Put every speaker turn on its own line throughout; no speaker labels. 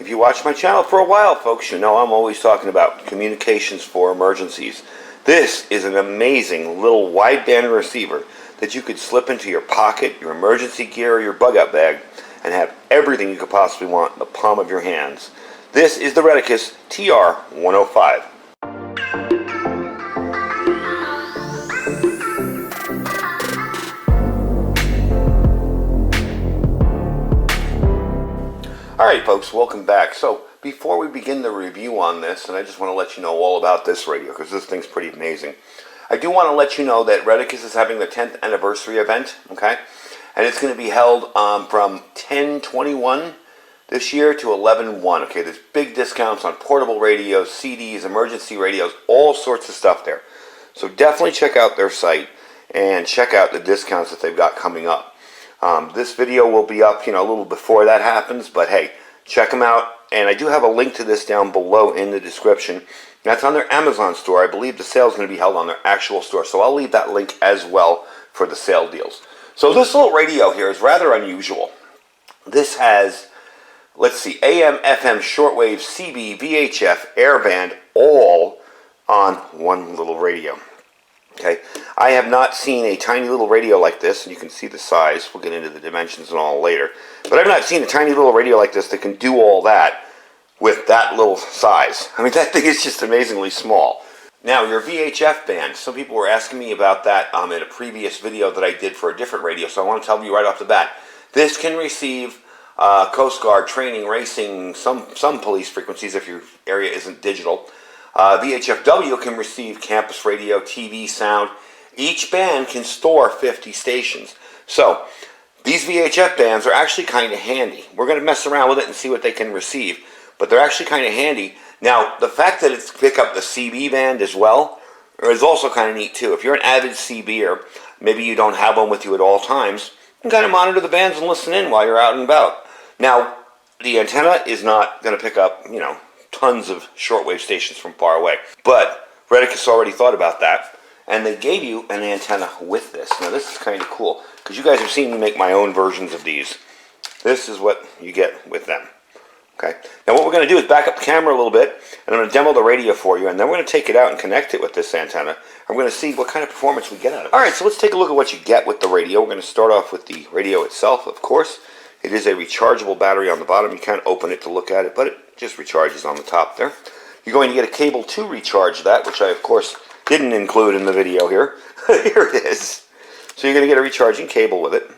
If you watch my channel for a while, folks, you know I'm always talking about communications for emergencies. This is an amazing little wideband receiver that you could slip into your pocket, your emergency gear, or your bug-out bag, and have everything you could possibly want in the palm of your hands. This is the Retekess TR105. Alright folks, welcome back. So before we begin the review on this, and I just want to let you know all about this radio because this thing's pretty amazing. I do want to let you know that Retekess is having the 10th anniversary event, okay? And it's going to be held from 10/21 this year to 11/1, okay? There's big discounts on portable radios, CDs, emergency radios, all sorts of stuff there. So definitely check out their site and check out the discounts that they've got coming up. This video will be up, a little before that happens, but hey, check them out. And I do have a link to this down below in the description. That's on their Amazon store. I believe the sale is going to be held on their actual store, so I'll leave that link as well for the sale deals. So this little radio here is rather unusual. This has, let's see, AM, FM, shortwave, CB, VHF, airband, all on one little radio. Okay, I have not seen a tiny little radio like this, and you can see the size. We'll get into the dimensions and all later. But I've not seen a tiny little radio like this that can do all that with that little size. I mean, that thing is just amazingly small. Now, your VHF band. Some people were asking me about that in a previous video that I did for a different radio, so I want to tell you right off the bat. This can receive Coast Guard, training, racing, some police frequencies if your area isn't digital. VHFW can receive campus radio, TV, sound. Each band can store 50 stations. So, these VHF bands are actually kind of handy. We're going to mess around with it and see what they can receive, but they're actually kind of handy. Now, the fact that it's pick up the CB band as well is also kind of neat too. If you're an avid CBer, maybe you don't have one with you at all times, you can kind of monitor the bands and listen in while you're out and about. Now, the antenna is not going to pick up, tons of shortwave stations from far away. But Retekess already thought about that, and they gave you an antenna with this. Now this is kind of cool, because you guys have seen me make my own versions of these. This is what you get with them. Okay. Now what we're going to do is back up the camera a little bit, and I'm going to demo the radio for you, and then we're going to take it out and connect it with this antenna. I'm going to see what kind of performance we get out of it. Alright, so let's take a look at what you get with the radio. We're going to start off with the radio itself, of course. It is a rechargeable battery on the bottom. You can't open it to look at it, but it just recharges on the top there. You're going to get a cable to recharge that, which I, of course, didn't include in the video here. Here it is. So you're going to get a recharging cable with it.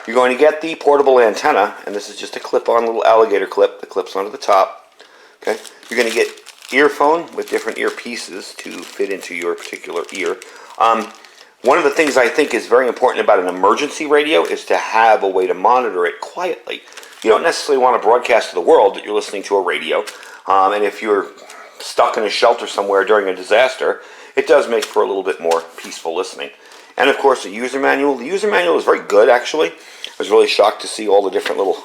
You're going to get the portable antenna, and this is just a clip-on little alligator clip that clips onto the top. Okay. You're going to get earphone with different earpieces to fit into your particular ear. One of the things I think is very important about an emergency radio is to have a way to monitor it quietly. You don't necessarily want to broadcast to the world that you're listening to a radio, and if you're stuck in a shelter somewhere during a disaster, it does make for a little bit more peaceful listening. And of course, the user manual. The user manual is very good, actually. I was really shocked to see all the different little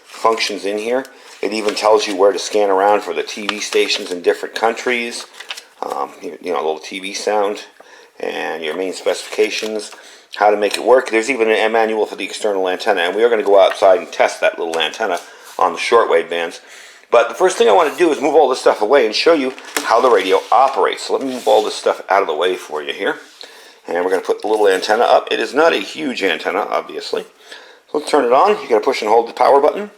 functions in here. It even tells you where to scan around for the TV stations in different countries. A little TV sound and your main specifications, how to make it work. There's even a manual for the external antenna, and we are going to go outside and test that little antenna on the shortwave bands. But the first thing I want to do is move all this stuff away and show you how the radio operates. So let me move all this stuff out of the way for you here. And we're going to put the little antenna up. It is not a huge antenna, obviously. So let's turn it on. You're going to push and hold the power button.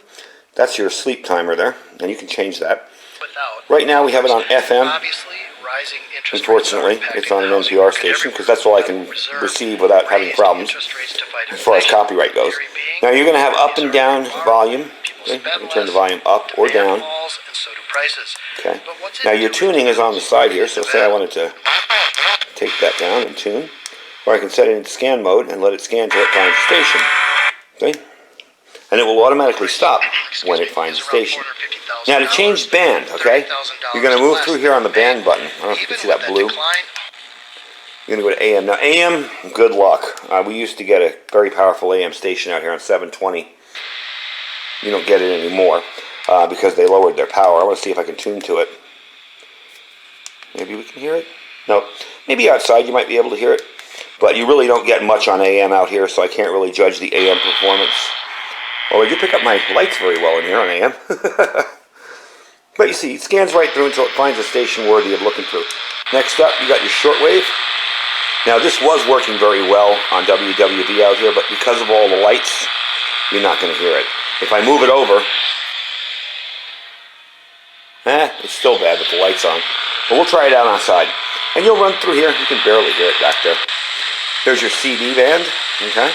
That's your sleep timer there, and you can change that. Right now we have it on FM. Unfortunately, it's on an NPR station because that's all I can receive without having problems as far as copyright goes. Now you're going to have up and down volume. Okay? You can turn the volume up or down. Okay. Now your tuning is on the side here, so say I wanted to take that down and tune, or I can set it into scan mode and let it scan till it finds a station. Okay. And it will automatically stop when it finds a station. Now to change band, okay, you're going to move through here on the band button. I don't know if you can see that blue. You're going to go to AM. Now AM, good luck. We used to get a very powerful AM station out here on 720. You don't get it anymore because they lowered their power. I want to see if I can tune to it. Maybe we can hear it? No. Maybe outside you might be able to hear it. But you really don't get much on AM out here, so I can't really judge the AM performance. Well, I do pick up my lights very well in here on AM. But you see, it scans right through until it finds a station worthy of looking through. Next up, you got your shortwave. Now, this was working very well on WWV out here, but because of all the lights, you're not going to hear it. If I move it over, it's still bad with the lights on. But we'll try it out outside. And you'll run through here. You can barely hear it back there. There's your CD band, okay?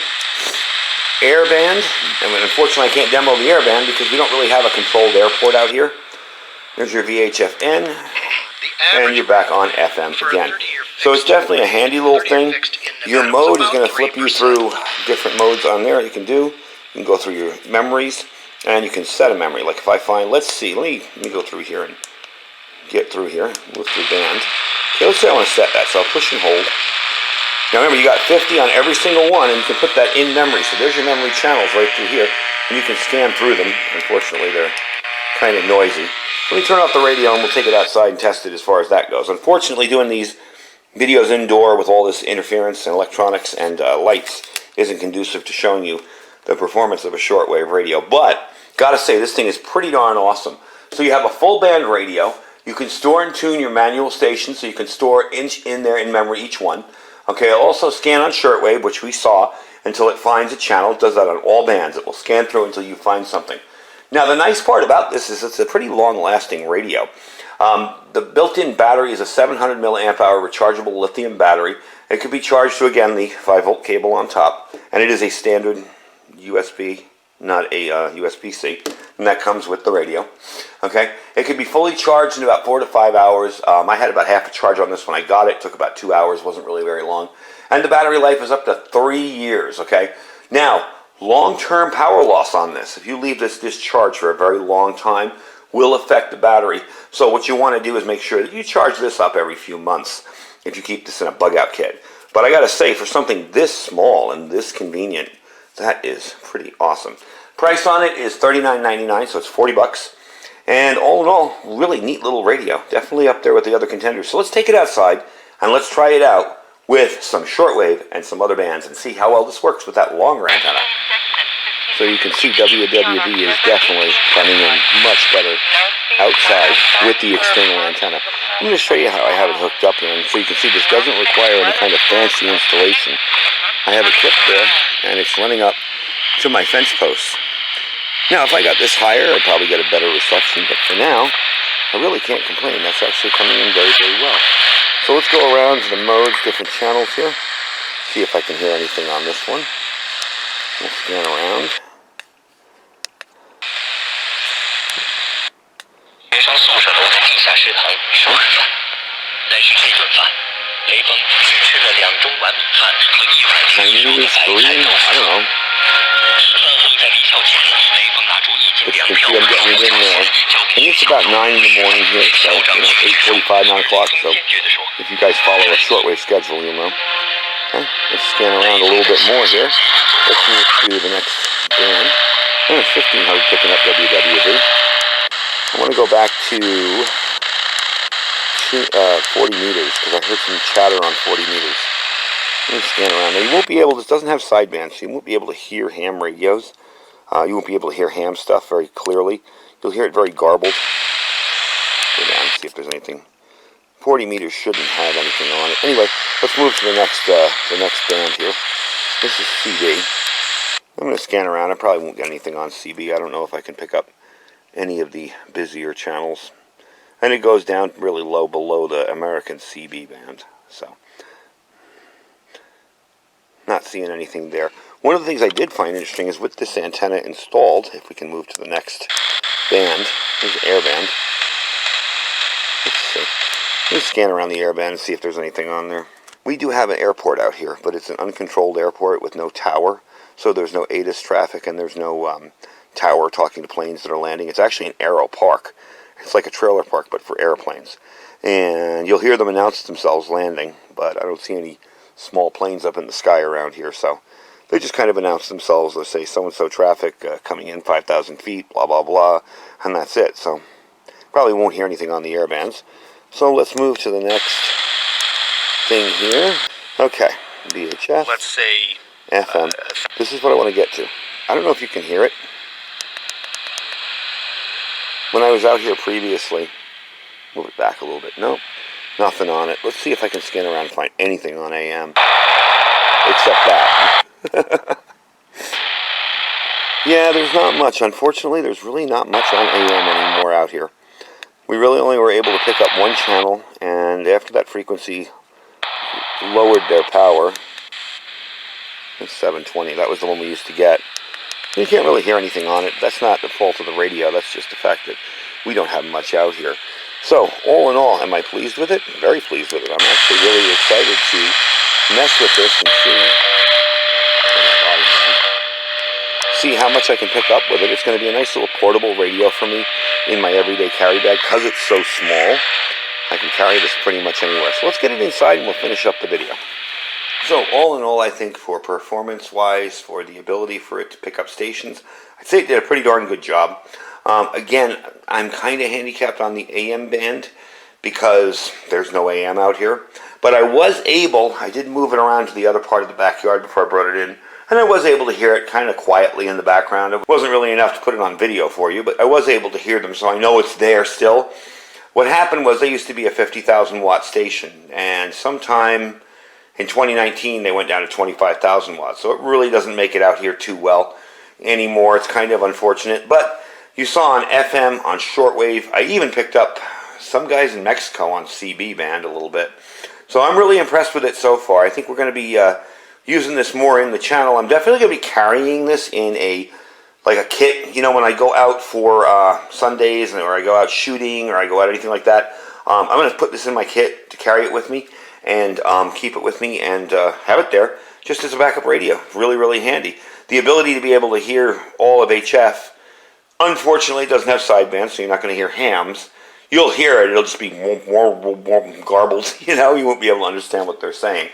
Air band. And unfortunately, I can't demo the air band because we don't really have a controlled airport out here. There's your VHF-N. And you're back on FM again. So it's definitely a handy little thing. Your mode is going to flip you through different modes on there you can do. You can go through your memories. And you can set a memory. Like if I find, let's see, let me go through here and get through here. Move through band. Okay, let's say I want to set that. So I'll push and hold. Now remember, you got 50 on every single one, and you can put that in memory. So there's your memory channels right through here, and you can scan through them. Unfortunately, they're kind of noisy. Let me turn off the radio, and we'll take it outside and test it as far as that goes. Unfortunately, doing these videos indoor with all this interference and electronics and lights isn't conducive to showing you the performance of a shortwave radio. But gotta say, this thing is pretty darn awesome. So you have a full band radio. You can store and tune your manual stations, so you can store in there in memory each one. Okay, it'll also scan on shortwave, which we saw, until it finds a channel. It does that on all bands. It will scan through until you find something. Now, the nice part about this is it's a pretty long-lasting radio. The built-in battery is a 700 milliamp hour rechargeable lithium battery. It can be charged to, again, the 5-volt cable on top, and it is a standard USB, not a USB-C, and that comes with the radio. Okay, it can be fully charged in about 4 to 5 hours. I had about half a charge on this when I got it. It took about 2 hours, wasn't really very long. And the battery life is up to 3 years, okay? Now, long-term power loss on this, if you leave this discharged for a very long time, will affect the battery. So what you want to do is make sure that you charge this up every few months if you keep this in a bug-out kit. But I gotta say, for something this small and this convenient, that is pretty awesome. Price on it is $39.99, so it's 40 bucks. And all in all, really neat little radio. Definitely up there with the other contenders. So let's take it outside and let's try it out with some shortwave and some other bands and see how well this works with that longer antenna. So you can see WWV is definitely coming in much better outside with the external antenna. I'm going to show you how I have it hooked up here, and so you can see this doesn't require any kind of fancy installation. I have it clipped there, and it's running up to my fence posts. Now, if I got this higher, I'd probably get a better reception, but for now, I really can't complain. That's actually coming in very, very well. So let's go around to the modes, different channels here, see if I can hear anything on this one. We'll scan around. Chinese, Korean, I don't know. But you can see I'm getting it in there. And it's about 9 in the morning here, so 8:45, 9 o'clock. So if you guys follow a shortwave schedule, you'll know. Okay, let's scan around a little bit more here. Let's move to the next band. And it's 1500 picking up WWV. I want to go back to 40 meters because I heard some chatter on 40 meters. Let me scan around. Now you won't be able, this doesn't have sideband, so you won't be able to hear ham radios. You won't be able to hear ham stuff very clearly. You'll hear it very garbled. Go down and see if there's anything. 40 meters shouldn't have anything on it. Anyway, let's move to the next band here. This is CB. I'm going to scan around. I probably won't get anything on CB. I don't know if I can pick up any of the busier channels. And it goes down really low below the American CB band. So, not seeing anything there. One of the things I did find interesting is with this antenna installed, if we can move to the next band, there's the air band. Let's see. Let's scan around the air band and see if there's anything on there. We do have an airport out here, but it's an uncontrolled airport with no tower. So there's no ATIS traffic and there's no tower talking to planes that are landing. It's actually an aero park. It's like a trailer park, but for airplanes. And you'll hear them announce themselves landing, but I don't see any small planes up in the sky around here, so they just kind of announce themselves. They'll say so-and-so traffic coming in 5,000 feet, blah, blah, blah, and that's it. So probably won't hear anything on the air bands. So let's move to the next thing here. Okay, VHF.
Let's say
FM. This is what I want to get to. I don't know if you can hear it. when I was out here previously, move it back a little bit. Nope, nothing on it. Let's see if I can scan around and find anything on AM, except that. Yeah, there's not much. Unfortunately, there's really not much on AM anymore out here. We really only were able to pick up one channel, and after that frequency lowered their power, it's 720. That was the one we used to get. You can't really hear anything on it. That's not the fault of the radio. That's just the fact that we don't have much out here. So, all in all, am I pleased with it? Very pleased with it. I'm actually really excited to mess with this and see how much I can pick up with it. It's going to be a nice little portable radio for me in my everyday carry bag. Because it's so small, I can carry this pretty much anywhere. So let's get it inside and we'll finish up the video. So all in all, I think for performance-wise, for the ability for it to pick up stations, I'd say it did a pretty darn good job. Again, I'm kind of handicapped on the AM band because there's no AM out here. But I did move it around to the other part of the backyard before I brought it in. And I was able to hear it kind of quietly in the background. It wasn't really enough to put it on video for you, but I was able to hear them, so I know it's there still. What happened was they used to be a 50,000 watt station, and sometime in 2019 they went down to 25,000 watts, so it really doesn't make it out here too well anymore. It's kind of unfortunate, but you saw on FM, on shortwave. I even picked up some guys in Mexico on CB band a little bit. So I'm really impressed with it so far. I think we're going to be using this more in the channel. I'm definitely going to be carrying this in a kit. You know, when I go out for Sundays, or I go out shooting, or I go out anything like that, I'm going to put this in my kit to carry it with me and keep it with me and have it there just as a backup radio. Really, really handy. The ability to be able to hear all of HF, unfortunately, it doesn't have sideband, so you're not going to hear hams. You'll hear it. It'll just be garbled. You know, you won't be able to understand what they're saying.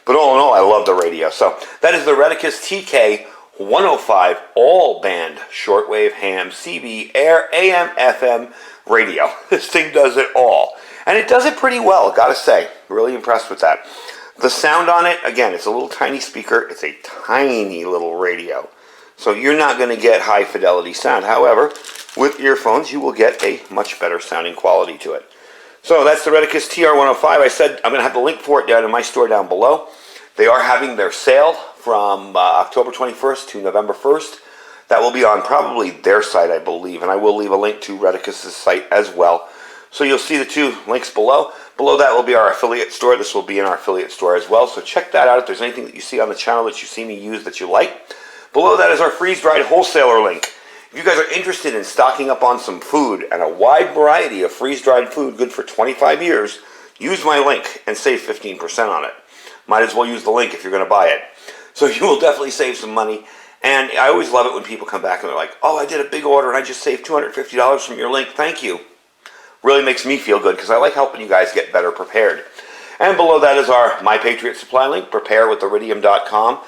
But all in all, I love the radio. So that is the Retekess TK105 all-band shortwave ham CB air AM FM radio. This thing does it all. And it does it pretty well, gotta say. Really impressed with that. The sound on it, again, it's a little tiny speaker. It's a tiny little radio. So you're not going to get high fidelity sound. However, with earphones, you will get a much better sounding quality to it. So that's the Retekess TR105. I said I'm going to have the link for it down in my store down below. They are having their sale from October 21st to November 1st. That will be on probably their site, I believe. And I will leave a link to Retekess' site as well. So you'll see the two links below. Below that will be our affiliate store. This will be in our affiliate store as well. So check that out if there's anything that you see on the channel that you see me use that you like. Below that is our freeze-dried wholesaler link. If you guys are interested in stocking up on some food and a wide variety of freeze-dried food good for 25 years, use my link and save 15% on it. Might as well use the link if you're going to buy it. So you will definitely save some money. And I always love it when people come back and they're like, oh, I did a big order and I just saved $250 from your link. Thank you. Really makes me feel good because I like helping you guys get better prepared. And below that is our My Patriot Supply link, preparewithiridium.com.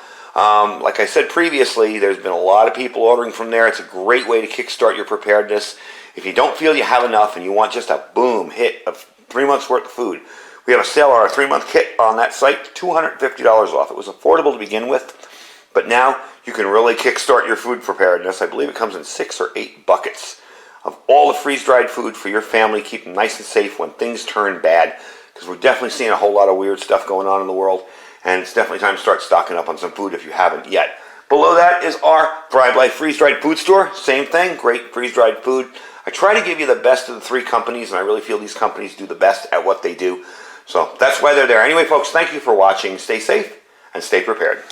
Like I said previously, there's been a lot of people ordering from there. It's a great way to kickstart your preparedness. If you don't feel you have enough and you want just a boom hit of 3 months worth of food, we have a sale on our 3-month kit on that site, $250 off. It was affordable to begin with, but now you can really kickstart your food preparedness. I believe it comes in 6 or 8 buckets of all the freeze-dried food for your family. Keep them nice and safe when things turn bad, because we're definitely seeing a whole lot of weird stuff going on in the world. And it's definitely time to start stocking up on some food if you haven't yet. Below that is our Thrive Life freeze-dried food store. Same thing, great freeze-dried food. I try to give you the best of the 3 companies, and I really feel these companies do the best at what they do. So that's why they're there. Anyway, folks, thank you for watching. Stay safe and stay prepared.